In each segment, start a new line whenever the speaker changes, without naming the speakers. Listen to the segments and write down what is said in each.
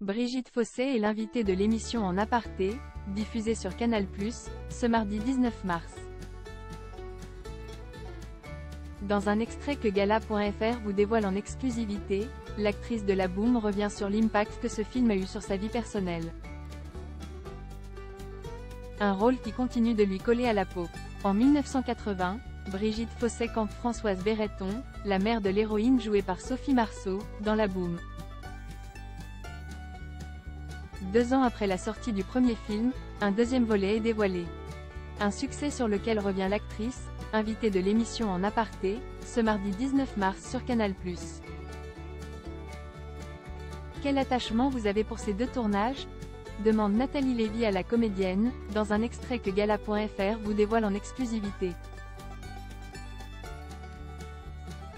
Brigitte Fossey est l'invitée de l'émission En Aparté, diffusée sur Canal+, ce mardi 19 mars. Dans un extrait que Gala.fr vous dévoile en exclusivité, l'actrice de La Boum revient sur l'impact que ce film a eu sur sa vie personnelle. Un rôle qui continue de lui coller à la peau. En 1980, Brigitte Fossey campe Françoise Béreton, la mère de l'héroïne jouée par Sophie Marceau, dans La Boum. 2 ans après la sortie du premier film, un deuxième volet est dévoilé. Un succès sur lequel revient l'actrice, invitée de l'émission En Aparté, ce mardi 19 mars sur Canal+. Quel attachement vous avez pour ces 2 tournages? Demande Nathalie Lévy à la comédienne, dans un extrait que Gala.fr vous dévoile en exclusivité.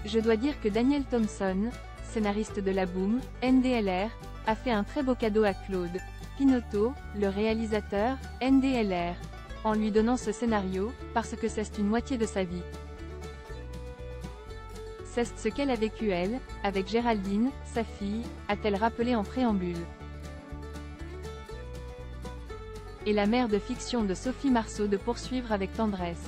Je dois dire que Daniel Thompson, scénariste de La Boum, NDLR, a fait un très beau cadeau à Claude Pinoteau, le réalisateur, NDLR, en lui donnant ce scénario, parce que c'est une moitié de sa vie. C'est ce qu'elle a vécu elle, avec Géraldine, sa fille, a-t-elle rappelé en préambule. Et la mère de fiction de Sophie Marceau de poursuivre avec tendresse.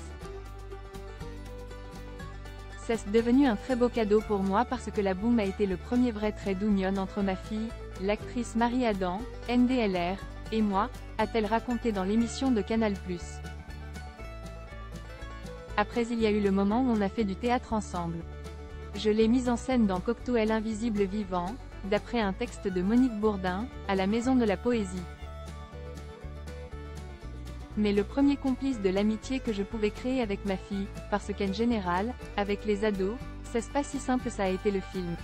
C'est devenu un très beau cadeau pour moi parce que La Boum a été le premier vrai trait d'union entre ma fille, l'actrice Marie Adam, NDLR, et moi, a-t-elle raconté dans l'émission de Canal+. Après il y a eu le moment où on a fait du théâtre ensemble. Je l'ai mise en scène dans Cocteau Invisible Vivant, d'après un texte de Monique Bourdin, à la Maison de la Poésie. Mais le premier complice de l'amitié que je pouvais créer avec ma fille, parce qu'en général, avec les ados, c'est pas si simple, ça a été le film.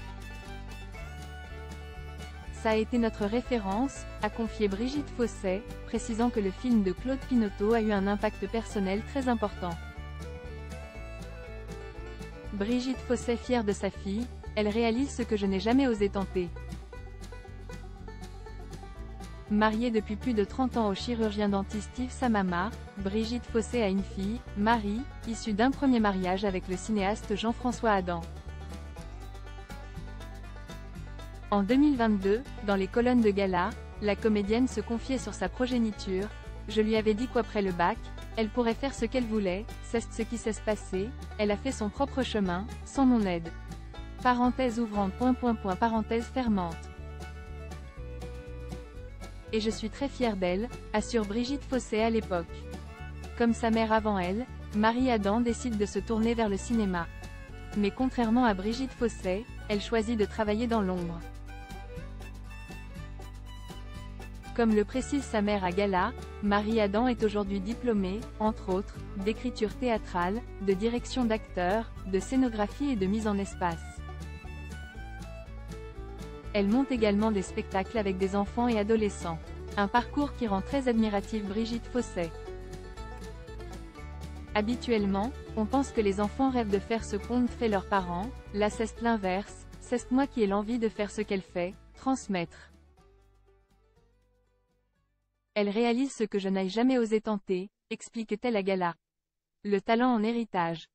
Ça a été notre référence, a confié Brigitte Fossey, précisant que le film de Claude Pinoteau a eu un impact personnel très important. Brigitte Fossey fière de sa fille, elle réalise ce que je n'ai jamais osé tenter. Mariée depuis plus de 30 ans au chirurgien dentiste Yves Samama, Brigitte Fossey a une fille, Marie, issue d'un premier mariage avec le cinéaste Jean-François Adam. En 2022, dans les colonnes de Gala, la comédienne se confiait sur sa progéniture. Je lui avais dit qu'après le bac, elle pourrait faire ce qu'elle voulait, c'est ce qui s'est passé, elle a fait son propre chemin, sans mon aide. Parenthèse ouvrante, parenthèse fermante. Et je suis très fière d'elle, assure Brigitte Fossey à l'époque. Comme sa mère avant elle, Marie Adam décide de se tourner vers le cinéma. Mais contrairement à Brigitte Fossey, elle choisit de travailler dans l'ombre. Comme le précise sa mère à Gala, Marie Adam est aujourd'hui diplômée, entre autres, d'écriture théâtrale, de direction d'acteurs, de scénographie et de mise en espace. Elle monte également des spectacles avec des enfants et adolescents. Un parcours qui rend très admirative Brigitte Fossey. Habituellement, on pense que les enfants rêvent de faire ce qu'ont fait leurs parents, là c'est l'inverse, c'est moi qui ai l'envie de faire ce qu'elle fait, transmettre. Elle réalise ce que je n'ai jamais osé tenter, explique-t-elle à Gala. Le talent en héritage.